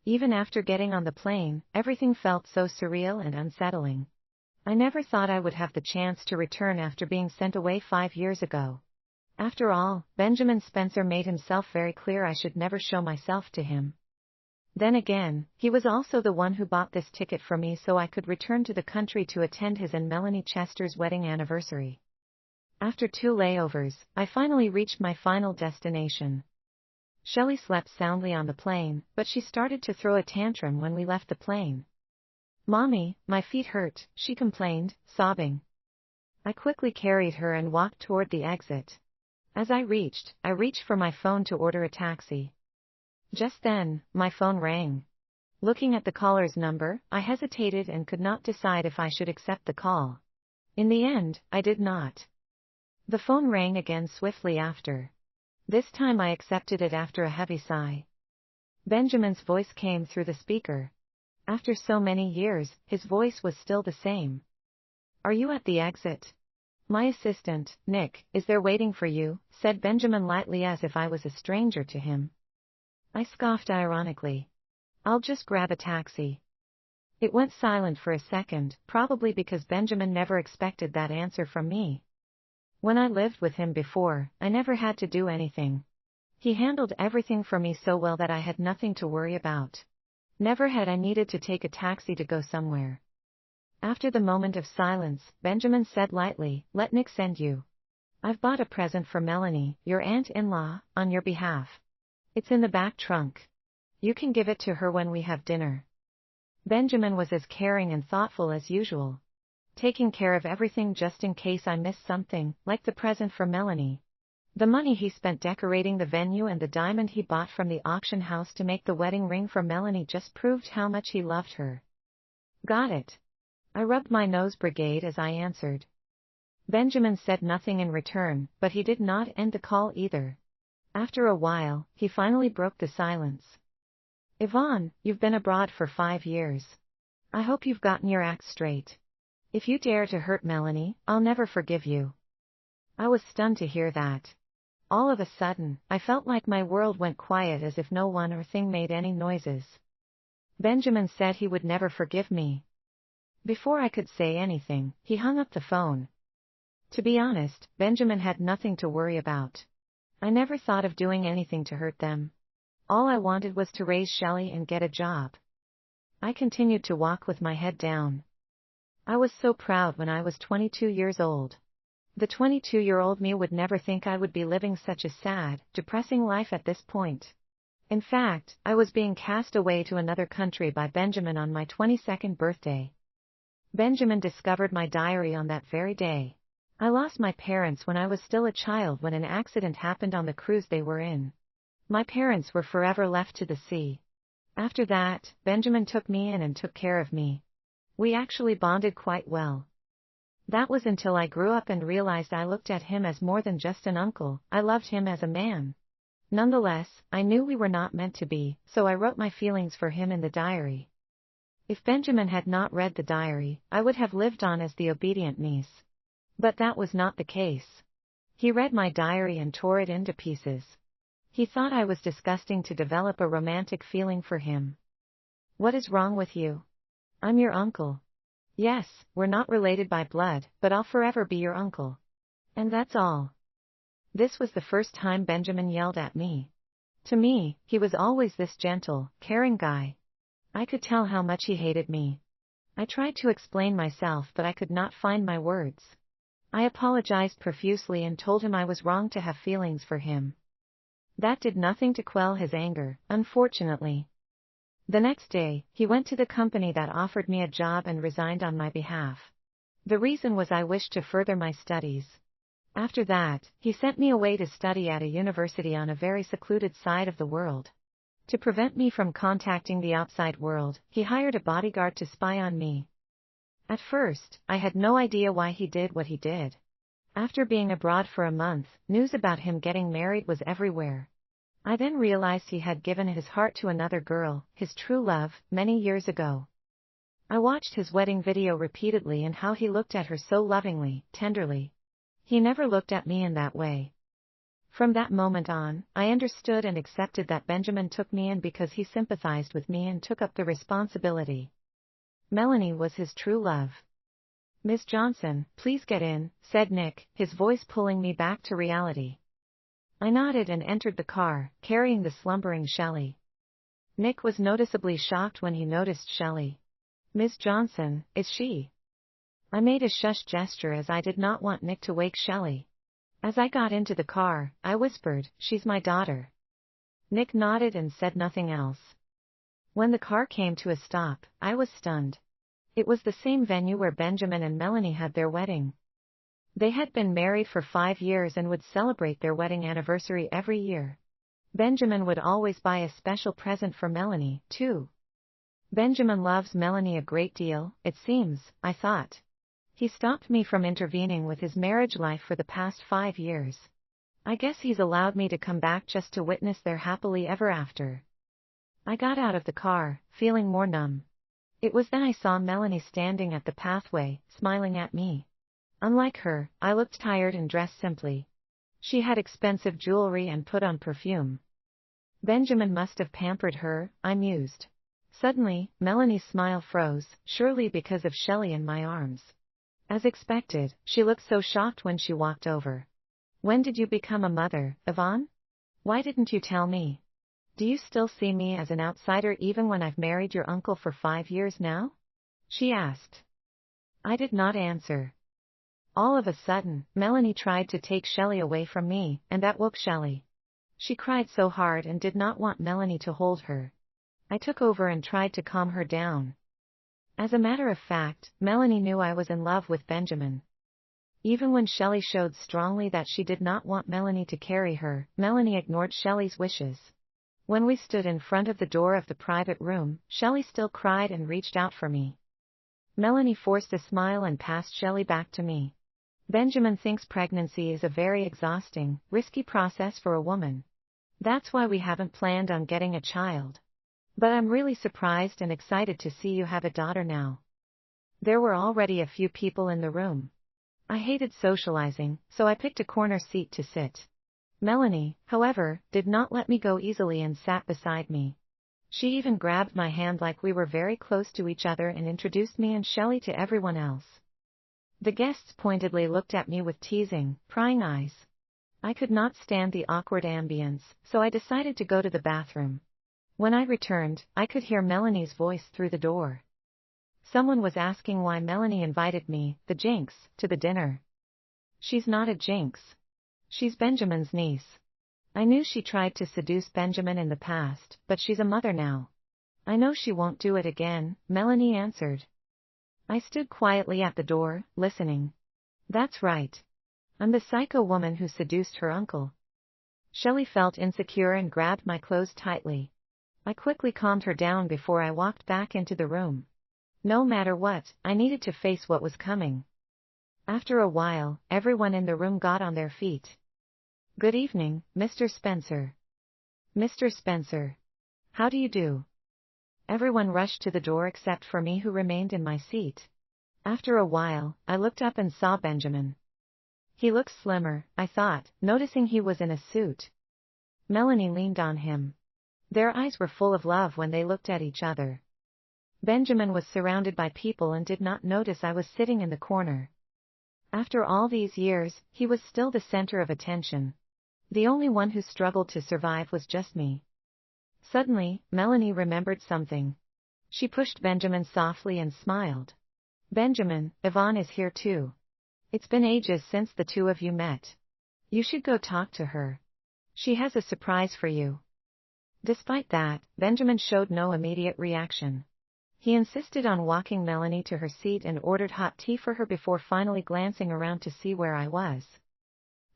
Even after getting on the plane, everything felt so surreal and unsettling. I never thought I would have the chance to return after being sent away 5 years ago. After all, Benjamin Spencer made himself very clear I should never show myself to him. Then again, he was also the one who bought this ticket for me so I could return to the country to attend his and Melanie Chester's wedding anniversary. After 2 layovers, I finally reached my final destination. Shelley slept soundly on the plane, but she started to throw a tantrum when we left the plane. "Mommy, my feet hurt," she complained, sobbing. I quickly carried her and walked toward the exit. As I reached for my phone to order a taxi. Just then, my phone rang. Looking at the caller's number, I hesitated and could not decide if I should accept the call. In the end, I did not. The phone rang again swiftly after. This time I accepted it after a heavy sigh. Benjamin's voice came through the speaker. After so many years, his voice was still the same. "Are you at the exit? My assistant, Nick, is there waiting for you," said Benjamin lightly as if I was a stranger to him. I scoffed ironically. "I'll just grab a taxi." It went silent for a second, probably because Benjamin never expected that answer from me. When I lived with him before, I never had to do anything. He handled everything for me so well that I had nothing to worry about. Never had I needed to take a taxi to go somewhere. After the moment of silence, Benjamin said lightly, "Let Nick send you. I've bought a present for Melanie, your aunt-in-law, on your behalf. It's in the back trunk. You can give it to her when we have dinner." Benjamin was as caring and thoughtful as usual. Taking care of everything just in case I missed something, like the present for Melanie. The money he spent decorating the venue and the diamond he bought from the auction house to make the wedding ring for Melanie just proved how much he loved her. "Got it." I rubbed my nose brigade as I answered. Benjamin said nothing in return, but he did not end the call either. After a while, he finally broke the silence. "Yvonne, you've been abroad for 5 years. I hope you've gotten your act straight. If you dare to hurt Melanie, I'll never forgive you." I was stunned to hear that. All of a sudden, I felt like my world went quiet as if no one or thing made any noises. Benjamin said he would never forgive me. Before I could say anything, he hung up the phone. To be honest, Benjamin had nothing to worry about. I never thought of doing anything to hurt them. All I wanted was to raise Shelley and get a job. I continued to walk with my head down. I was so proud when I was 22 years old. The 22-year-old me would never think I would be living such a sad, depressing life at this point. In fact, I was being cast away to another country by Benjamin on my 22nd birthday. Benjamin discovered my diary on that very day. I lost my parents when I was still a child when an accident happened on the cruise they were in. My parents were forever left to the sea. After that, Benjamin took me in and took care of me. We actually bonded quite well. That was until I grew up and realized I looked at him as more than just an uncle. I loved him as a man. Nonetheless, I knew we were not meant to be, so I wrote my feelings for him in the diary. If Benjamin had not read the diary, I would have lived on as the obedient niece. But that was not the case. He read my diary and tore it into pieces. He thought I was disgusting to develop a romantic feeling for him. "What is wrong with you? I'm your uncle. Yes, we're not related by blood, but I'll forever be your uncle. And that's all." This was the first time Benjamin yelled at me. To me, he was always this gentle, caring guy. I could tell how much he hated me. I tried to explain myself, but I could not find my words. I apologized profusely and told him I was wrong to have feelings for him. That did nothing to quell his anger, unfortunately. The next day, he went to the company that offered me a job and resigned on my behalf. The reason was I wished to further my studies. After that, he sent me away to study at a university on a very secluded side of the world. To prevent me from contacting the outside world, he hired a bodyguard to spy on me. At first, I had no idea why he did what he did. After being abroad for a month, news about him getting married was everywhere. I then realized he had given his heart to another girl, his true love, many years ago. I watched his wedding video repeatedly and how he looked at her so lovingly, tenderly. He never looked at me in that way. From that moment on, I understood and accepted that Benjamin took me in because he sympathized with me and took up the responsibility. Melanie was his true love. "Miss Johnson, please get in," said Nick, his voice pulling me back to reality. I nodded and entered the car, carrying the slumbering Shelley. Nick was noticeably shocked when he noticed Shelley. "Miss Johnson, is she?" I made a shush gesture as I did not want Nick to wake Shelley. As I got into the car, I whispered, "She's my daughter." Nick nodded and said nothing else. When the car came to a stop, I was stunned. It was the same venue where Benjamin and Melanie had their wedding. They had been married for 5 years and would celebrate their wedding anniversary every year. Benjamin would always buy a special present for Melanie, too. Benjamin loves Melanie a great deal, it seems, I thought. He stopped me from intervening with his marriage life for the past 5 years. I guess he's allowed me to come back just to witness their happily ever after. I got out of the car, feeling more numb. It was then I saw Melanie standing at the pathway, smiling at me. Unlike her, I looked tired and dressed simply. She had expensive jewelry and put on perfume. Benjamin must have pampered her, I mused. Suddenly, Melanie's smile froze, surely because of Shelley in my arms. As expected, she looked so shocked when she walked over. "When did you become a mother, Yvonne? Why didn't you tell me? Do you still see me as an outsider even when I've married your uncle for 5 years now?" she asked. I did not answer. All of a sudden, Melanie tried to take Shelley away from me, and that woke Shelley. She cried so hard and did not want Melanie to hold her. I took over and tried to calm her down. As a matter of fact, Melanie knew I was in love with Benjamin. Even when Shelley showed strongly that she did not want Melanie to carry her, Melanie ignored Shelley's wishes. When we stood in front of the door of the private room, Shelley still cried and reached out for me. Melanie forced a smile and passed Shelley back to me. "Benjamin thinks pregnancy is a very exhausting, risky process for a woman. That's why we haven't planned on getting a child. But I'm really surprised and excited to see you have a daughter now." There were already a few people in the room. I hated socializing, so I picked a corner seat to sit. Melanie, however, did not let me go easily and sat beside me. She even grabbed my hand like we were very close to each other and introduced me and Shelley to everyone else. The guests pointedly looked at me with teasing, prying eyes. I could not stand the awkward ambience, so I decided to go to the bathroom. When I returned, I could hear Melanie's voice through the door. Someone was asking why Melanie invited me, the jinx, to the dinner. "She's not a jinx. She's Benjamin's niece. I knew she tried to seduce Benjamin in the past, but she's a mother now. I know she won't do it again," Melanie answered. I stood quietly at the door, listening. That's right. I'm the psycho woman who seduced her uncle. Shelley felt insecure and grabbed my clothes tightly. I quickly calmed her down before I walked back into the room. No matter what, I needed to face what was coming. After a while, everyone in the room got on their feet. "Good evening, Mr. Spencer." "Mr. Spencer. How do you do?" Everyone rushed to the door except for me, who remained in my seat. After a while, I looked up and saw Benjamin. He looked slimmer, I thought, noticing he was in a suit. Melanie leaned on him. Their eyes were full of love when they looked at each other. Benjamin was surrounded by people and did not notice I was sitting in the corner. After all these years, he was still the center of attention. The only one who struggled to survive was just me. Suddenly, Melanie remembered something. She pushed Benjamin softly and smiled. "Benjamin, Yvonne is here too. It's been ages since the two of you met. You should go talk to her. She has a surprise for you." Despite that, Benjamin showed no immediate reaction. He insisted on walking Melanie to her seat and ordered hot tea for her before finally glancing around to see where I was.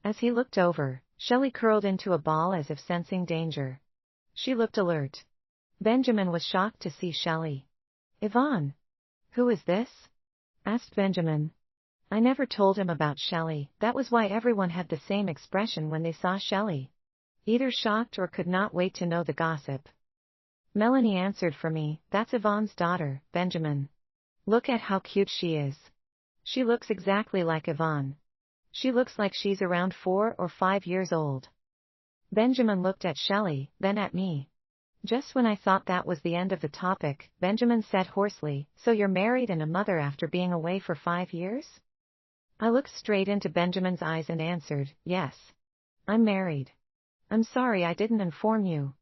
As he looked over, Shelley curled into a ball as if sensing danger. She looked alert. Benjamin was shocked to see Shelley. "Yvonne. Who is this?" asked Benjamin. I never told him about Shelley. That was why everyone had the same expression when they saw Shelley. Either shocked or could not wait to know the gossip. Melanie answered for me, "That's Yvonne's daughter, Benjamin. Look at how cute she is. She looks exactly like Yvonne. She looks like she's around 4 or 5 years old." Benjamin looked at Shelley, then at me. Just when I thought that was the end of the topic, Benjamin said hoarsely, "So you're married and a mother after being away for 5 years?" I looked straight into Benjamin's eyes and answered, "Yes. I'm married. I'm sorry I didn't inform you."